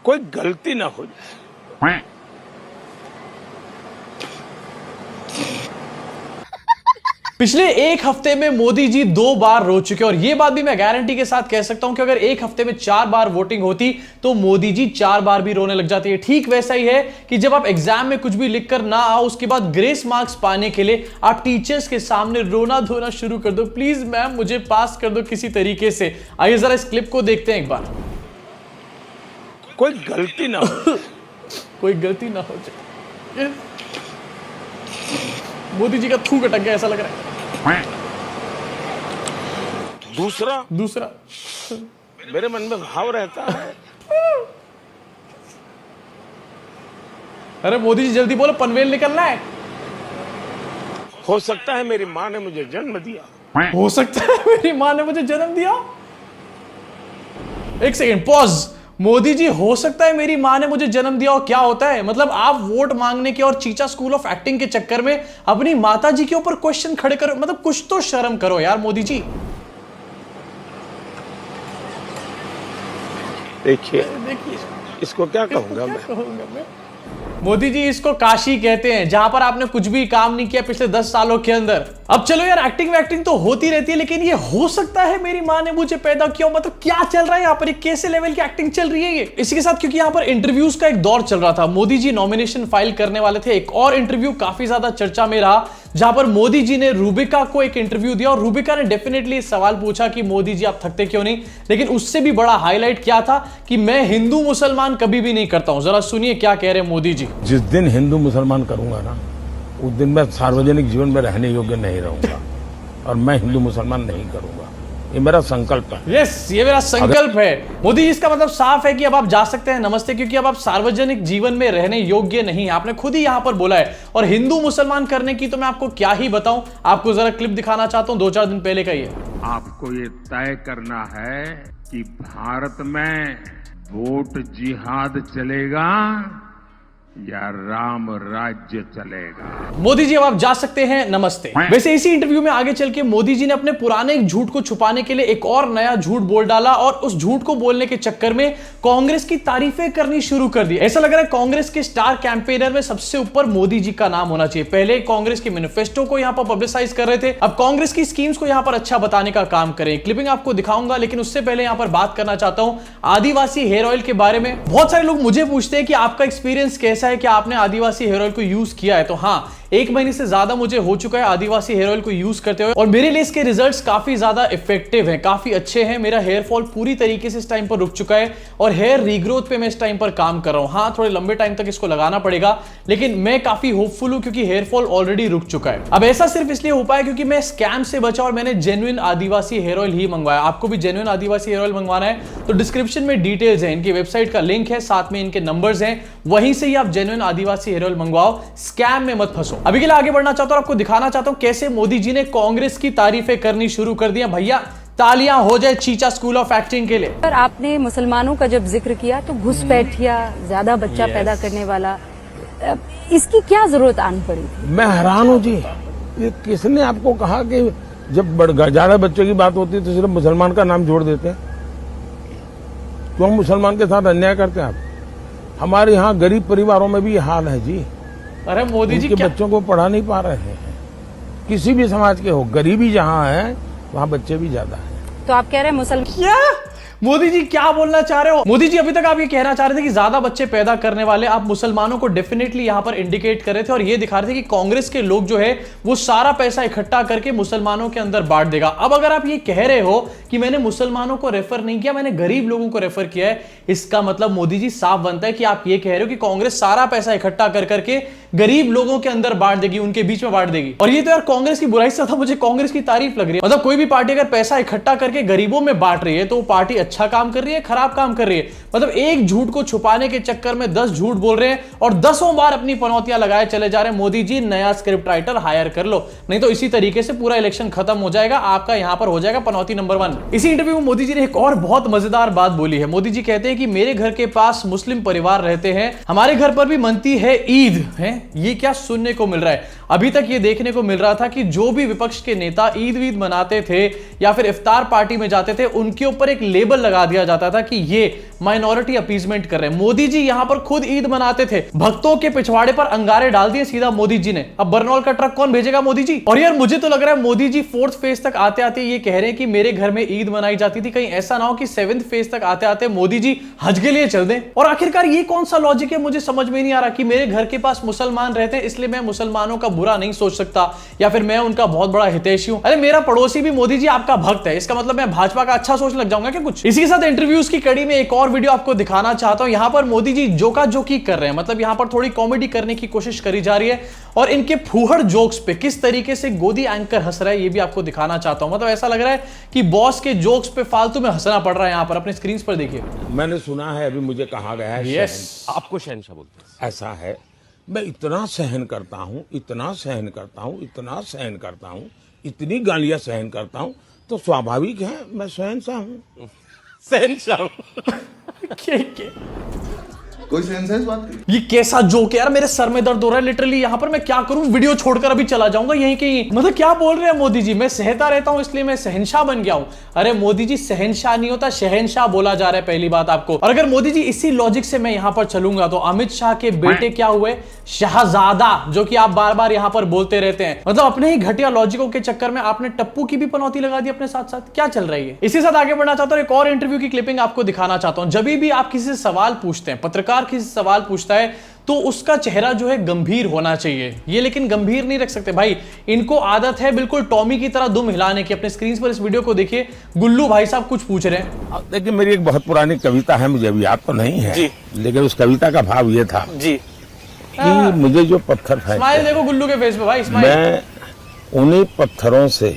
कोई गलती ना हो जाए। पिछले एक हफ्ते में मोदी जी 2 बार रो चुके और यह बात भी मैं गारंटी के साथ कह सकता हूं कि अगर एक हफ्ते में 4 बार वोटिंग होती तो मोदी जी 4 बार भी रोने लग जाते हैं। ठीक वैसा ही है कि जब आप एग्जाम में कुछ भी लिखकर ना आओ, उसके बाद ग्रेस मार्क्स पाने के लिए आप टीचर्स के सामने रोना धोना शुरू कर दो, प्लीज मैम मुझे पास कर दो किसी तरीके से। आइए जरा इस क्लिप को देखते हैं एक बार। कोई गलती ना हो कोई गलती ना हो जाए। मोदी जी का थूक अटक गया ऐसा लग रहा है। दूसरा मेरे मन में भाव रहता है। अरे मोदी जी जल्दी बोलो, पनवेल निकलना है। हो सकता है मेरी माँ ने मुझे जन्म दिया। हो सकता है मेरी माँ ने मुझे जन्म दिया। एक सेकेंड पॉज। मोदी जी हो सकता है मेरी माँ ने मुझे जन्म दिया, और क्या होता है मतलब आप वोट मांगने के और चीचा स्कूल ऑफ एक्टिंग के चक्कर में अपनी माता जी के ऊपर क्वेश्चन खड़े करो, मतलब कुछ तो शर्म करो यार मोदी जी। देखिए इसको क्या कहूंगा मैं। मोदी जी इसको काशी कहते हैं, जहां पर आपने कुछ भी काम नहीं किया पिछले 10 सालों के अंदर। अब चलो यार, एक्टिंग तो होती रहती है, लेकिन ये हो सकता है मेरी माँ ने मुझे पैदा किया, मतलब क्या चल रहा है यहाँ पर, कैसे लेवल की एक्टिंग चल रही है ये। इसी के साथ क्योंकि यहाँ पर इंटरव्यूज का एक दौर चल रहा था, मोदी जी नॉमिनेशन फाइल करने वाले थे। एक और इंटरव्यू काफी ज्यादा चर्चा में रहा, जहां पर मोदी जी ने रूबिका को एक इंटरव्यू दिया और रूबिका ने डेफिनेटली सवाल पूछा कि मोदी जी आप थकते क्यों नहीं। लेकिन उससे भी बड़ा हाईलाइट क्या था कि मैं हिंदू मुसलमान कभी भी नहीं करता हूं। जरा सुनिए क्या कह रहे हैं मोदी जी। जिस दिन हिंदू मुसलमान करूंगा ना, उस दिन मैं सार्वजनिक जीवन में रहने योग्य नहीं रहूंगा और मैं हिंदू मुसलमान नहीं करूंगा। ये मेरा संकल्प है। यस, ये मेरा संकल्प है। मोदी जी इसका मतलब साफ है कि अब आप जा सकते हैं नमस्ते, क्योंकि अब आप सार्वजनिक जीवन में रहने योग्य नहीं है। आपने खुद ही यहां पर बोला है। और हिंदू मुसलमान करने की तो मैं आपको क्या ही बताऊं, आपको जरा क्लिप दिखाना चाहता हूं 2-4 दिन पहले का ये। आपको ये तय करना है कि भारत में वोट जिहाद चलेगा या राम राज्य चलेगा। मोदी जी अब आप जा सकते हैं नमस्ते। वैसे इसी इंटरव्यू में आगे चल के मोदी जी ने अपने पुराने एक झूठ को छुपाने के लिए एक और नया झूठ बोल डाला, और उस झूठ को बोलने के चक्कर में कांग्रेस की तारीफें करनी शुरू कर दी। ऐसा लग रहा है कांग्रेस के स्टार कैंपेनर में सबसे ऊपर मोदी जी का नाम होना चाहिए। पहले कांग्रेस के मैनिफेस्टो को यहां पर पब्लिसाइज कर रहे थे, अब कांग्रेस की स्कीम्स को यहां पर अच्छा बताने का काम करें। क्लिपिंग आपको दिखाऊंगा, लेकिन उससे पहले यहां पर बात करना चाहता हूं आदिवासी हेयर ऑयल के बारे में। बहुत सारे लोग मुझे पूछते हैं कि आपका एक्सपीरियंस कैसा है, क्या आपने आदिवासी हेयर ऑयल को यूज किया है। तो हाँ, 1 महीने से ज्यादा मुझे हो चुका है आदिवासी हेयर ऑयल को यूज करते हुए, और मेरे लिए इसके रिजल्ट्स काफी ज्यादा इफेक्टिव हैं, काफी अच्छे हैं। मेरा हेयर फॉल पूरी तरीके से इस टाइम पर रुक चुका है और हेयर रीग्रोथ पे मैं इस टाइम पर काम कर रहा हूं। हाँ, थोड़े लंबे टाइम तक इसको लगाना पड़ेगा, लेकिन मैं काफी होपफुल हूं क्योंकि हेयर फॉल ऑलरेडी रुक चुका है। अब ऐसा सिर्फ इसलिए हो पाया क्योंकि मैं स्कैम से बचा और मैंने जेन्युइन आदिवासी हेयर ऑयल ही मंगवाया। आपको भी जेन्युइन आदिवासी हेयर ऑयल मंगवाना है तो डिस्क्रिप्शन में डिटेल्स है, इनकी वेबसाइट का लिंक है, साथ में इनके नंबर्स हैं, वहीं से ही आप जेन्युइन आदिवासी हेयर ऑयल मंगवाओ, स्कैम में मत फंसो। अभी के लिए आगे बढ़ना चाहता हूं, आपको दिखाना चाहता हूं कैसे मोदी जी ने कांग्रेस की तारीफें करनी शुरू कर दी। भैया तालियां हो जाए चीचा स्कूल ऑफ एक्टिंग के लिए। पर आपने मुसलमानों का जब जिक्र किया तो घुसपैठिया, ज्यादा बच्चा पैदा करने वाला, इसकी क्या जरूरत आन पड़ी? मैं हैरान हूँ जी, ये किसने आपको कहा कि जब ज्यादा बच्चों की बात होती है तो सिर्फ मुसलमान का नाम जोड़ देते हैं? क्यों मुसलमान के साथ अन्याय करते हैं आप? हमारे यहाँ गरीब परिवारों में भी ये हाल है जी। अरे मोदी जी क्या बच्चों को पढ़ा नहीं पा रहे हैं? किसी भी समाज के हो, गरीबी जहाँ है वहाँ बच्चे भी ज्यादा है। तो आप कह रहे हैं मुसलमान? क्या मोदी जी क्या बोलना चाह रहे हो? मोदी जी अभी तक आप ये कहना चाह रहे थे कि ज्यादा बच्चे पैदा करने वाले आप मुसलमानों को डेफिनेटली यहां पर इंडिकेट कर रहे थे और ये दिखा रहे थे कि कांग्रेस के लोग जो है वो सारा पैसा इकट्ठा करके मुसलमानों के अंदर बांट देगा। अब अगर आप ये कह रहे हो कि मैंने मुसलमानों को रेफर नहीं किया, मैंने गरीब लोगों को रेफर किया है, इसका मतलब मोदी जी साफ बनता है कि आप ये कह रहे हो कि कांग्रेस सारा पैसा इकट्ठा कर करके गरीब लोगों के अंदर बांट देगी, उनके बीच में बांट देगी। और ये तो यार कांग्रेस की बुराई से था, मुझे कांग्रेस की तारीफ लग रही है। मतलब कोई भी पार्टी अगर पैसा इकट्ठा करके गरीबों में बांट रही है तो वो पार्टी अच्छा काम कर रही है, खराब काम कर रही है। मतलब एक झूठ को छुपाने के चक्कर में 10 झूठ बोल रहे हैं और 10 बार अपनी पनौतियां लगाए चले जा रहे हैं। मोदी जी नया स्क्रिप्ट राइटर हायर कर लो, नहीं तो इसी तरीके से पूरा इलेक्शन खत्म हो जाएगा, आपका यहां पर हो जाएगा पनौती नंबर 1। इसी इंटरव्यू में मोदी जी ने एक और बहुत मजेदार बात बोली है। मोदी जी कहते हैं कि मेरे घर के पास मुस्लिम परिवार रहते हैं, हमारे घर पर भी मनती है ईद है। ये क्या सुनने को मिल रहा है? अभी तक ये देखने को मिल रहा था कि जो भी विपक्ष के नेता ईद वीद मनाते थे या फिर इफ्तार पार्टी में जाते थे, उनके ऊपर एक लेबल लगा दिया जाता था कि ये माइनॉरिटी अपीजमेंट कर रहे हैं। मोदी जी यहां पर खुद ईद मनाते थे, भक्तों के पिछवाड़े पर अंगारे डाल दिए सीधा मोदी जी ने। अब बरनौल का ट्रक कौन भेजेगा? मोदी जी। और यार मुझे तो लग रहा है मोदी जी 4th फेज तक आते आते ये कह रहे हैं कि मेरे घर में ईद मनाई जाती थी, कहीं ऐसा ना हो कि 7th फेज तक आते आते मोदी जी हज के लिए चल दें। और आखिरकार ये कौन सा लॉजिक है, मुझे समझ में नहीं आ रहा कि मेरे घर के पास मुसलमान रहते हैं इसलिए मैं मुसलमानों का बुरा नहीं सोच सकता, या फिर मैं उनका बहुत बड़ा हितैषी हूं। अरे मेरा पड़ोसी भी मोदी जी आपका भक्त है, इसका मतलब मैं भाजपा का अच्छा सोचने लग जाऊंगा क्या कुछ? इसी के साथ इंटरव्यूज की कड़ी में एक और वीडियो आपको दिखाना चाहता हूं। यहां पर मोदी जी जोका जोकी कर रहे हैं, मतलब यहां पर थोड़ी कॉमेडी करने की कोशिश करी जा रही है, और इनके फूहड़ जोक्स पे किस तरीके से गोदी एंकर हंस रहा है ये भी आपको दिखाना चाहता हूं। मतलब ऐसा लग रहा है कि बॉस के जोक्स पे फालतू में हंसना पड़ रहा है। यहां पर अपने स्क्रीन पर देखिए। मैंने सुना है, अभी मुझे कहा गया है, यस, आपको शहनशाह बोलते हैं। ऐसा है, मैं इतना सहन करता हूं, इतना सहन करता हूं, इतना सहन करता हूं, इतनी गालियां सहन करता हूं, तो स्वाभाविक है मैं शहनशाह हूं। शहनशाह कोई सेंस है इस बात की? ये कैसा जोक है यार, मेरे सर में दर्द हो रहा है लिटरली। यहां पर मैं क्या करूं, वीडियो छोड़कर अभी चला जाऊंगा यहीं कहीं। मतलब क्या बोल रहे हैं मोदी जी, मैं सहता रहता हूं इसलिए मैं शहनशाह बन गया हूं। अरे मोदी जी शहनशाह नहीं होता, शहनशाह बोला जा रहा है पहली बात आपको। और अगर मोदी जी इसी लॉजिक से मैं यहां पर चलूंगा तो अमित शाह के बेटे क्या हुए? शाहजादा, जो कि आप बार बार यहां पर बोलते रहते हैं। मतलब अपने ही घटिया लॉजिकों के चक्कर में आपने टप्पू की भी पनौती लगा दी अपने साथ साथ। क्या चल रही है? इसी साथ आगे बढ़ना चाहता हूं, एक और इंटरव्यू की क्लिपिंग आपको दिखाना चाहता हूं। जब भी आप किसी से सवाल पूछते हैं, पत्रकार किसी से सवाल पूछता है, तो उसका चेहरा जो है गंभीर होना चाहिए। ये लेकिन गंभीर नहीं रख सकते भाई, इनको आदत है बिल्कुल टॉमी की तरह दुम हिलाने की। अपने स्क्रीन पर इस वीडियो को देखिए, गुल्लू भाई साहब कुछ पूछ रहे हैं। देखिए, मेरी एक बहुत पुरानी कविता है, मुझे अभी याद तो नहीं है जी, लेकिन उस कविता का भाव ये था जी कि मुझे जो पत्थर स्माइल देखो गुल्लू के फेस पे भाई, स्माइल। मैं उन्हीं पत्थरों से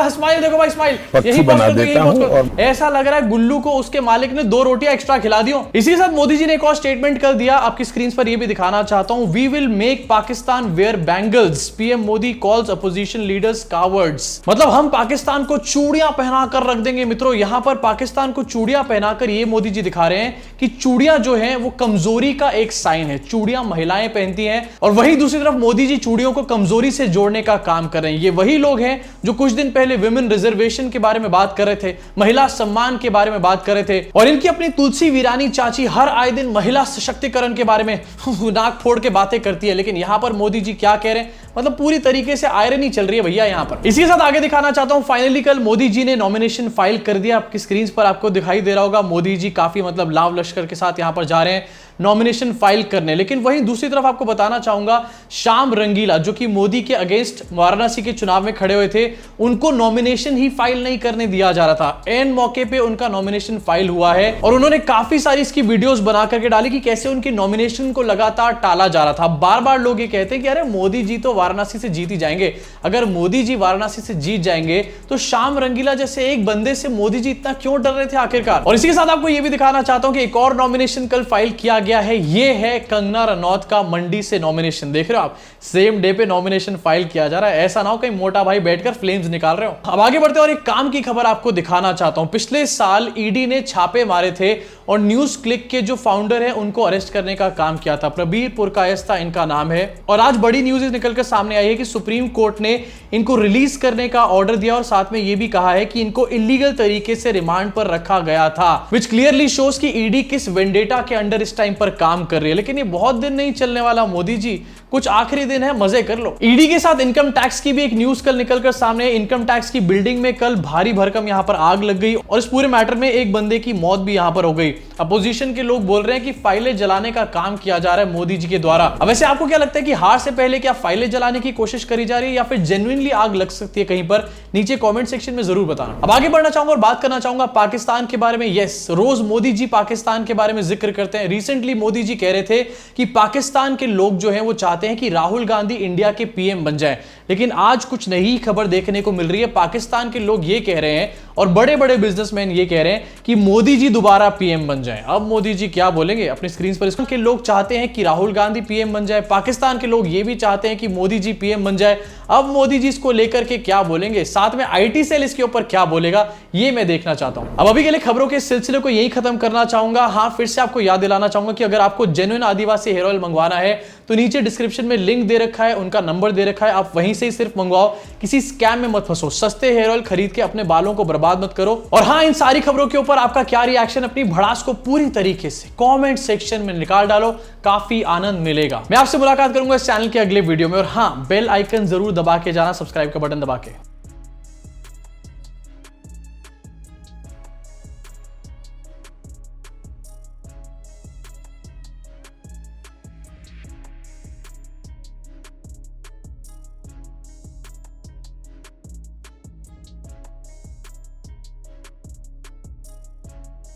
स्माइल देखो भाई, स्माइल पक्षी बना देता हूं। और ऐसा लग रहा है गुल्लू को उसके मालिक ने 2 रोटियां एक्स्ट्रा खिला दी हो। इसी के साथ मोदी जी ने एक और स्टेटमेंट कर दिया, आपकी स्क्रीन पर ये भी दिखाना चाहता हूं। We will make Pakistan wear bangles, PM Modi calls opposition leaders cowards. मतलब हम पाकिस्तान को चूड़ियां पहनाकर रख देंगे। मित्रों, यहां पर पाकिस्तान को चूड़ियां पहनाकर ये मोदी जी दिखा रहे हैं कि चूड़ियां जो है वो कमजोरी का एक साइन है। चूड़ियां महिलाएं पहनती हैं, और वही दूसरी तरफ मोदी जी चूड़ियों को कमजोरी से जोड़ने का काम कर रहे हैं। ये वही लोग हैं जो कुछ दिन पहले विमेन रिजर्वेशन के बारे में बात कर रहे थे, महिला सम्मान के बारे में बात कर रहे थे, और इनकी अपनी तुलसी वीरानी चाची हर आए दिन महिला सशक्तिकरण के बारे में नाक फोड़ के बातें करती है। लेकिन यहां पर मोदी जी क्या कह रहे हैं, मतलब पूरी तरीके से आयरनी चल रही है भैया यहां पर। इसी के साथ आगे दिखाना चाहता हूं, फाइनली कल मोदी जी ने नॉमिनेशन फाइल कर दिया। आपकी स्क्रीन पर आपको दिखाई दे रहा होगा, मोदी जी काफी मतलब लाव लश्कर के साथ यहां पर जा रहे हैं नॉमिनेशन फाइल करने। लेकिन वहीं दूसरी तरफ आपको बताना चाहूंगा, श्याम रंगीला जो कि मोदी के अगेंस्ट वाराणसी के चुनाव में खड़े हुए थे, उनको नॉमिनेशन ही फाइल नहीं करने दिया जा रहा था। एन मौके पे उनका नॉमिनेशन फाइल हुआ है, और उन्होंने काफी सारी इसकी वीडियोस बना करके डाली कि कैसे उनकी नॉमिनेशन को लगातार टाला जा रहा था। बार बार लोग ये कहते हैं कि अरे मोदी जी तो वाराणसी से जीत ही जाएंगे। अगर मोदी जी वाराणसी से जीत जाएंगे तो श्याम रंगीला जैसे एक बंदे से मोदी जी इतना क्यों डर रहे थे आखिरकार। और इसी के साथ आपको यह भी दिखाना चाहता हूं कि एक और नॉमिनेशन कल फाइल किया गया है। ये है कंगना रनौत का मंडी से नॉमिनेशन। देख रहे हो आप, सेम डे पे नॉमिनेशन फाइल किया जा रहा है। ऐसा ना हो कहीं मोटा भाई बैठकर फ्लेम्स निकाल रहे हो। अब आगे बढ़ते हैं और एक काम की खबर आपको दिखाना चाहता हूं। पिछले साल ईडी ने छापे मारे थे और न्यूज क्लिक के जो फाउंडर है उनको अरेस्ट करने का काम किया था। प्रबीर पुरकायस्ता इनका नाम है, और आज बड़ी न्यूज निकलकर सामने आई है कि सुप्रीम कोर्ट ने इनको रिलीज करने का ऑर्डर दिया, और साथ में यह भी कहा है कि इनको इलीगल तरीके से रिमांड पर रखा गया था, विच क्लियरली शोज कि ईडी किस वेंडेटा के अंडर इस टाइम पर काम कर रही है। लेकिन ये बहुत दिन नहीं चलने वाला मोदी जी, कुछ आखिरी दिन है, मजे कर लो। ईडी के साथ इनकम टैक्स की भी एक न्यूज कल निकलकर सामने। इनकम टैक्स की बिल्डिंग में कल भारी भरकम यहां पर आग लग गई, और इस पूरे मैटर में एक बंदे की मौत भी यहां पर हो गई। अपोजिशन के लोग बोल रहे हैं कि फाइलें जलाने का काम किया जा रहा है मोदी जी के द्वारा। अब वैसे आपको क्या लगता है कि हार से पहले क्या फाइलें जलाने की कोशिश करी जा रही है, या फिर जेन्युइनली आग लग सकती है कहीं पर? नीचे कमेंट सेक्शन में जरूर बताना। अब आगे बढ़ना चाहूंगा और बात करना चाहूंगा पाकिस्तान के बारे में। यस, रोज मोदी जी पाकिस्तान के बारे में जिक्र करते हैं। रिसेंटली मोदी जी कह रहे थे कि पाकिस्तान के लोग जो हैं वो चाहते हैं कि राहुल गांधी इंडिया के पीएम बन जाए। लेकिन आज कुछ नई खबर देखने को मिल रही है। पाकिस्तान के लोग ये कह रहे हैं, और बड़े बड़े बिजनेसमैन ये कह रहे हैं कि मोदी जी दोबारा पीएम बन जाएं। अब मोदी जी क्या बोलेंगे अपनी स्क्रीन पर? इसके लोग चाहते हैं कि राहुल गांधी पीएम बन जाए, पाकिस्तान के लोग ये भी चाहते हैं कि मोदी जी पीएम बन जाए। अब मोदी जी इसको लेकर के क्या बोलेंगे, साथ में आईटी सेल इसके ऊपर क्या बोलेगा, ये मैं देखना चाहता हूं। अब अभी के लिए खबरों के सिलसिले को यही खत्म करना चाहूंगा। हाँ, फिर से आपको याद दिलाना चाहूंगा कि अगर आपको जेन्युइन आदिवासी हेयर ऑयल मंगवाना है तो नीचे डिस्क्रिप्शन में लिंक दे रखा है, उनका नंबर दे रखा है, आप वहीं से ही सिर्फ मंगवाओ, किसी स्कैम में मत फंसो, सस्ते हेयर ऑयल खरीद के अपने बालों को बर्बाद मत करो। और हाँ, इन सारी खबरों के ऊपर आपका क्या रिएक्शन, अपनी भड़ास को पूरी तरीके से कमेंट सेक्शन में निकाल डालो, काफी आनंद मिलेगा। मैं आपसे मुलाकात करूंगा इस चैनल के अगले वीडियो में। और हाँ, बेल आइकन जरूर दबा के जाना, सब्सक्राइब का बटन दबा के।